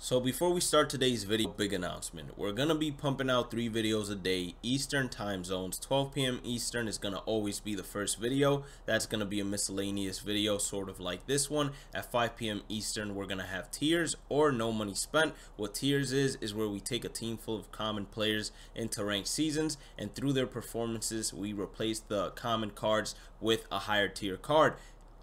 So before we start today's video, big announcement. We're going to be pumping out 3 videos a day, Eastern time zones. 12 p.m. Eastern is going to always be the first video. That's going to be a miscellaneous video, sort of like this one. At 5 p.m. Eastern, we're going to have tiers or no money spent. What tiers is where we take a team full of common players into ranked seasons, and through their performances, we replace the common cards with a higher tier card.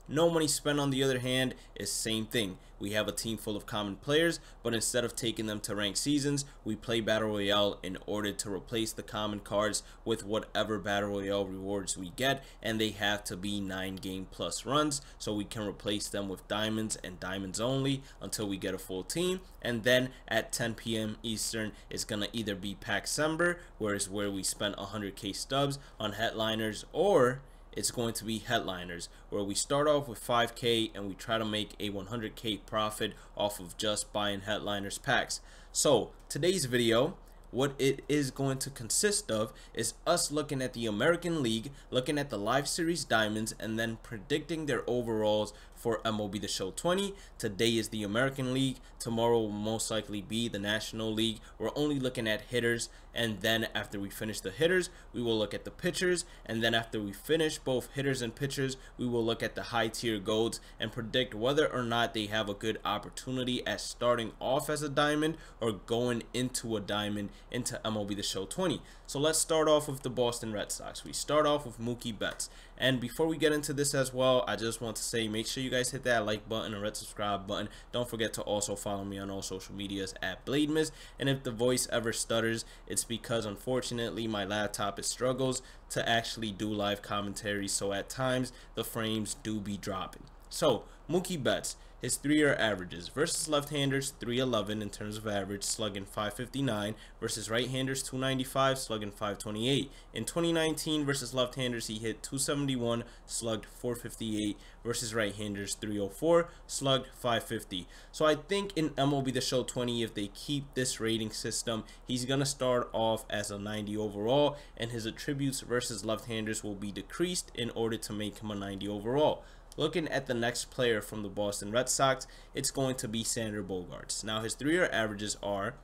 No money spent, on the other hand, is same thing. We have a team full of common players, but instead of taking them to ranked seasons, we play Battle Royale in order to replace the common cards with whatever Battle Royale rewards we get, and they have to be 9 game plus runs, so we can replace them with diamonds and diamonds only until we get a full team. And then at 10 p.m. Eastern, it's gonna either be Packsember, where we spent 100k stubs on headliners, or it's going to be headliners, where we start off with 5k and we try to make a 100k profit off of just buying headliners packs. So today's video, what it is going to consist of is us looking at the American League, looking at the Live Series Diamonds, and then predicting their overalls for MLB The Show 20. Today is the American League. Tomorrow will most likely be the National League. We're only looking at hitters, and then after we finish the hitters, we will look at the pitchers, and then after we finish both hitters and pitchers, we will look at the high tier golds and predict whether or not they have a good opportunity at starting off as a diamond or going into a diamond into MLB The Show 20. So let's start off with the Boston Red Sox. We start off with Mookie Betts. And before we get into this as well, I just want to say, make sure you guys hit that like button and red subscribe button. Don't forget to also follow me on all social medias at Blademiss. And if the voice ever stutters, it's because unfortunately my laptop struggles to actually do live commentary, so at times the frames do be dropping. So Mookie Betts, his 3-year averages versus left-handers 311 in terms of average, slugging 559, versus right-handers 295, slugging 528. In 2019 versus left-handers, he hit 271, slugged 458, versus right-handers 304, slugged 550. So I think in MLB The Show 20, if they keep this rating system, he's gonna start off as a 90 overall, and his attributes versus left-handers will be decreased in order to make him a 90 overall. Looking at the next player from the Boston Red Sox, it's going to be Xander Bogaerts. Now his 3-year averages are: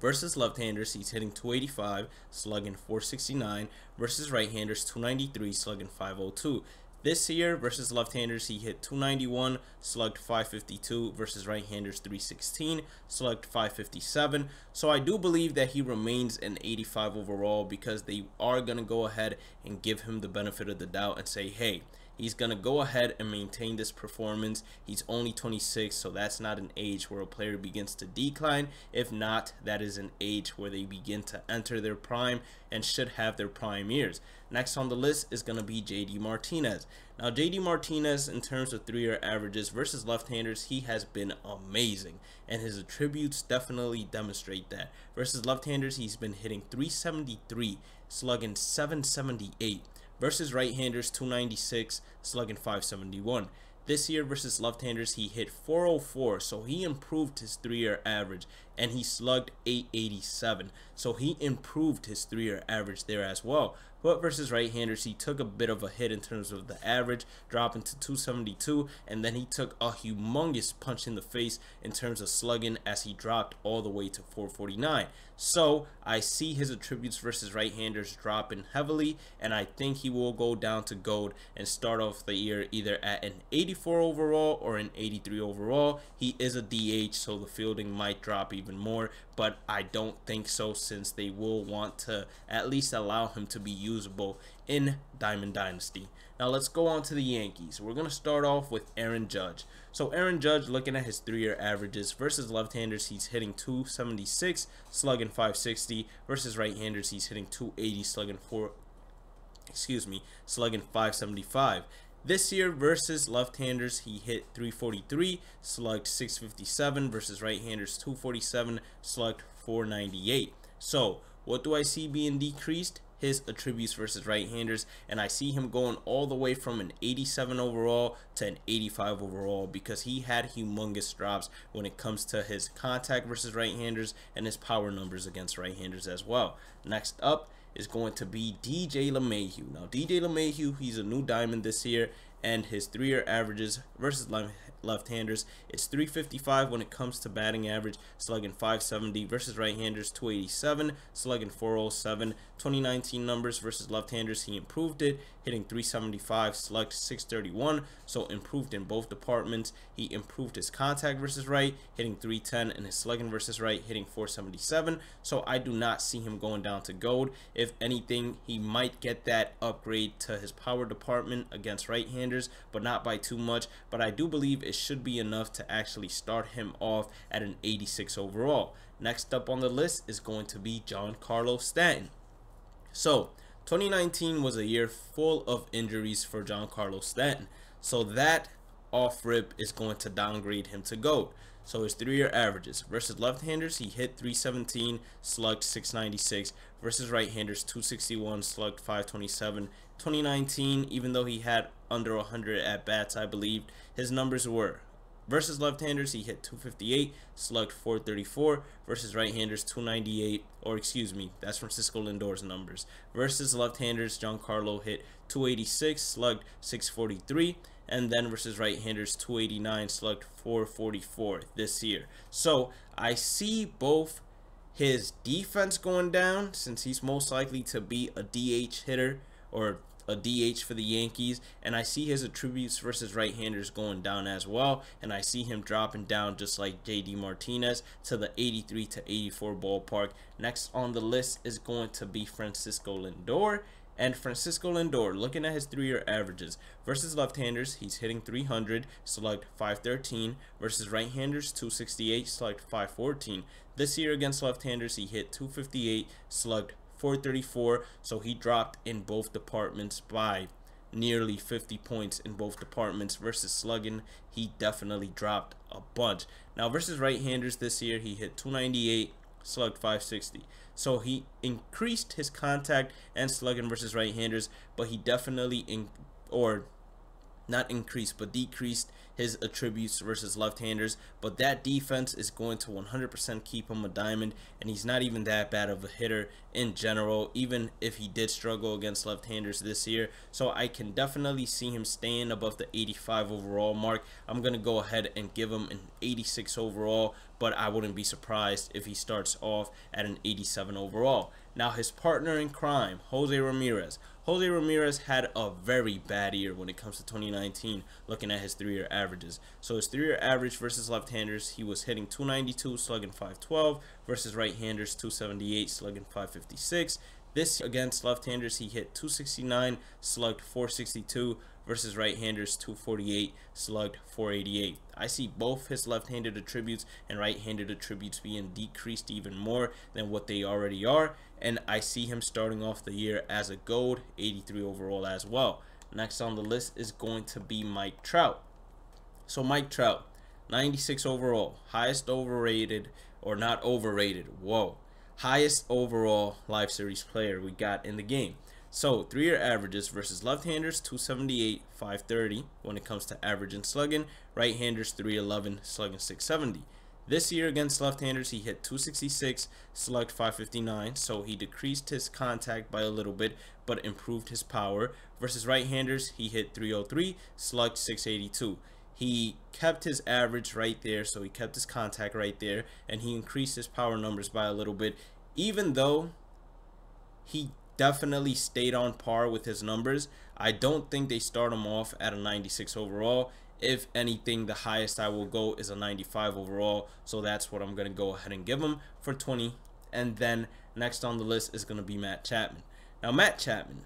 versus left-handers, he's hitting 285, slugging 469, versus right-handers 293, slugging 502. This year versus left-handers, he hit 291, slugged 552, versus right-handers 316, slugged 557. So I do believe that he remains an 85 overall, because they are going to go ahead and give him the benefit of the doubt and say, hey, he's going to go ahead and maintain this performance. He's only 26, so that's not an age where a player begins to decline. If not, that is an age where they begin to enter their prime and should have their prime years. Next on the list is going to be JD Martinez. Now, JD Martinez, in terms of 3-year averages versus left-handers, he has been amazing, and his attributes definitely demonstrate that. Versus left-handers, he's been hitting 373, slugging 778. Versus right-handers 296, slugging 571. This year versus left-handers, he hit 404, so he improved his 3-year average, and he slugged 887, so he improved his 3-year average there as well. But versus right-handers, he took a bit of a hit in terms of the average, dropping to 272, and then he took a humongous punch in the face in terms of slugging, as he dropped all the way to 449. So I see his attributes versus right-handers dropping heavily, and I think he will go down to gold and start off the year either at an 84 overall or an 83 overall. He is a DH, so the fielding might drop even more, but I don't think so, since they will want to at least allow him to be usable in Diamond Dynasty. Now let's go on to the Yankees. We're going to start off with Aaron Judge. So Aaron Judge, looking at his 3-year averages versus left-handers, he's hitting 276, slugging 560. Versus right-handers, he's hitting 280, slugging 575. This year versus left-handers, he hit 343, slugged 657, versus right-handers 247, slugged 498. So what do I see being decreased? His attributes versus right-handers, and I see him going all the way from an 87 overall to an 85 overall, because he had humongous drops when it comes to his contact versus right-handers and his power numbers against right-handers as well. Next up is going to be DJ LeMahieu. Now DJ LeMahieu, he's a new diamond this year, and his 3-year averages versus left-handers. It's 355 when it comes to batting average, slugging 570 versus right-handers 287, slugging 407. 2019 numbers versus left-handers, he improved it, hitting 375, slugged 631, so improved in both departments. He improved his contact versus right, hitting 310, and his slugging versus right, hitting 477. So I do not see him going down to gold. If anything, he might get that upgrade to his power department against right-handers, but not by too much. But I do believe it should be enough to actually start him off at an 86 overall. Next up on the list is going to be Giancarlo Stanton. So 2019 was a year full of injuries for Giancarlo Stanton, so that off rip is going to downgrade him to GOAT. So his 3-year averages versus left-handers, he hit 317, slugged 696, versus right-handers 261, slugged 527. 2019, even though he had under 100 at bats, I believe his numbers were: versus left-handers, he hit 258, slugged 434. Versus right-handers, 298. Or excuse me, that's Francisco Lindor's numbers. Versus left-handers, Giancarlo hit 286, slugged 643. And then versus right-handers, 289, slugged 444 this year. So I see both his defense going down, since he's most likely to be a DH hitter or a DH for the Yankees, and I see his attributes versus right-handers going down as well, and I see him dropping down just like JD Martinez to the 83 to 84 ballpark. Next on the list is going to be Francisco Lindor. And Francisco Lindor, looking at his 3-year averages versus left-handers, he's hitting 300, slugged 513. Versus right-handers, 268, slugged 514. This year against left-handers, he hit 258, slugged 434. So he dropped in both departments by nearly 50 points in both departments. Versus slugging, he definitely dropped a bunch. Now versus right-handers this year, he hit 298, slugged 560. So he increased his contact and slugging versus right-handers, but he definitely not increased, but decreased his attributes versus left-handers. But that defense is going to 100% keep him a diamond, and he's not even that bad of a hitter in general, even if he did struggle against left-handers this year. So I can definitely see him staying above the 85 overall mark. I'm going to go ahead and give him an 86 overall, but I wouldn't be surprised if he starts off at an 87 overall. Now his partner in crime, Jose Ramirez. Jose Ramirez had a very bad year when it comes to 2019, looking at his 3-year averages. So his 3-year average versus left-handers, he was hitting 292, slugging 512, versus right-handers 278, slugging 556. This against left-handers, he hit 269, slugged 462, versus right-handers 248, slugged 488. I see both his left-handed attributes and right-handed attributes being decreased even more than what they already are, and I see him starting off the year as a gold, 83 overall as well. Next on the list is going to be Mike Trout. So Mike Trout, 96 overall, highest overrated, or not overrated, whoa, highest overall Live Series player we got in the game. So 3-year averages versus left-handers, 278, 530 when it comes to average and slugging. Right-handers, 311, slugging 670. This year against left-handers, he hit 266, slugged 559, so he decreased his contact by a little bit, but improved his power. Versus right-handers, he hit 303, slugged 682. He kept his average right there, so he kept his contact right there, and he increased his power numbers by a little bit, even though he definitely stayed on par with his numbers. I don't think they start him off at a 96 overall. If anything, the highest I will go is a 95 overall, so that's what I'm going to go ahead and give him for 20. And then next on the list is going to be Matt Chapman. Now Matt Chapman,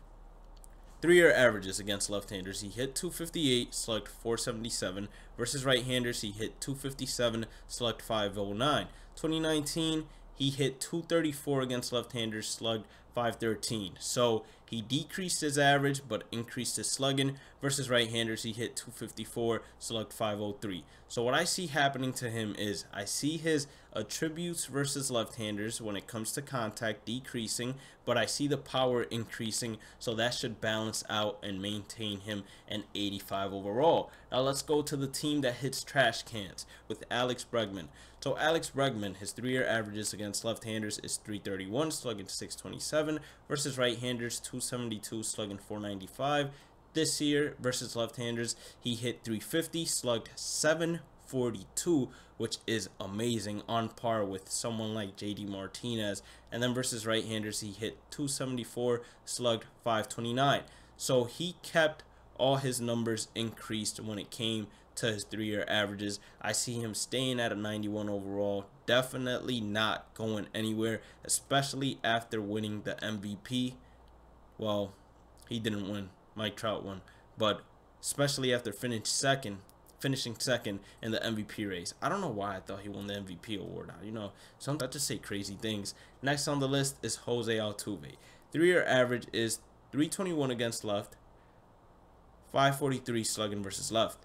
3-year averages against left-handers, he hit 258, slugged 477. Versus right-handers, he hit 257, slugged 509. 2019, he hit 234 against left-handers, slugged 513. So he decreased his average but increased his slugging. Versus right-handers, he hit 254, slugged 503. So what I see happening to him is I see his attributes versus left-handers when it comes to contact decreasing, but I see the power increasing, so that should balance out and maintain him an 85 overall. Now let's go to the team that hits trash cans with Alex Bregman. So Alex Bregman, his 3-year averages against left-handers is 331, slugging 627, versus right-handers 272, slugging 495. this year versus left-handers, he hit 350, slugged 742, which is amazing, on par with someone like JD Martinez. And then versus right-handers, he hit 274, slugged 529. So he kept all his numbers increased when it came to his 3-year averages. I see him staying at a 91 overall, definitely not going anywhere, especially after winning the MVP. Well, he didn't win, Mike Trout won, but especially after finishing second in the MVP race. I don't know why I thought he won the MVP award. You know, sometimes I just say crazy things. Next on the list is Jose Altuve. 3-year average is 321 against left, 543 slugging versus left.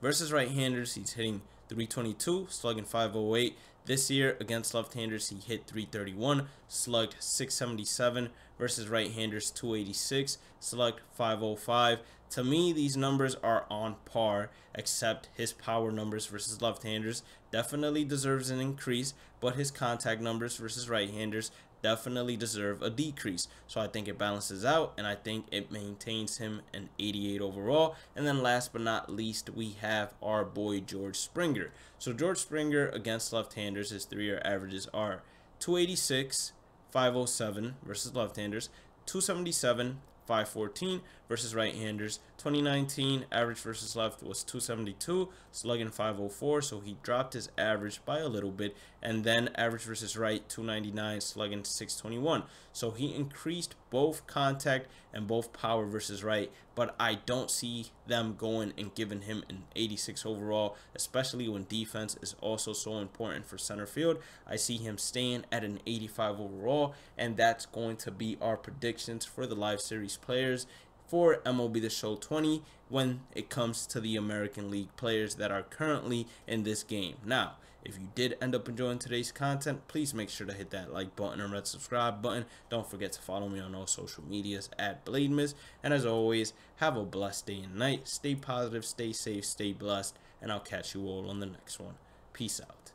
Versus right-handers, he's hitting 322, slugging 508. This year against left-handers, he hit 331, slugged 677. Versus right-handers, 286, slugged 505. To me, these numbers are on par, except his power numbers versus left-handers definitely deserves an increase, but his contact numbers versus right-handers definitely deserve a decrease. So I think it balances out, and I think it maintains him an 88 overall. And then last but not least, we have our boy George Springer. So George Springer against left-handers, his 3-year averages are 286, 507 versus left-handers, 277, 514 versus right-handers. 2019 average versus left was 272, slugging 504, so he dropped his average by a little bit. And then average versus right, 299, slugging 621. So he increased both contact and both power versus right, but I don't see them going and giving him an 86 overall, especially when defense is also so important for center field. I see him staying at an 85 overall, and that's going to be our predictions for the live series players for MLB The Show 20 when it comes to the American League players that are currently in this game. Now, if you did end up enjoying today's content, please make sure to hit that like button and red subscribe button. Don't forget to follow me on all social medias at Blademiss. And as always, have a blessed day and night. Stay positive, stay safe, stay blessed, and I'll catch you all on the next one. Peace out.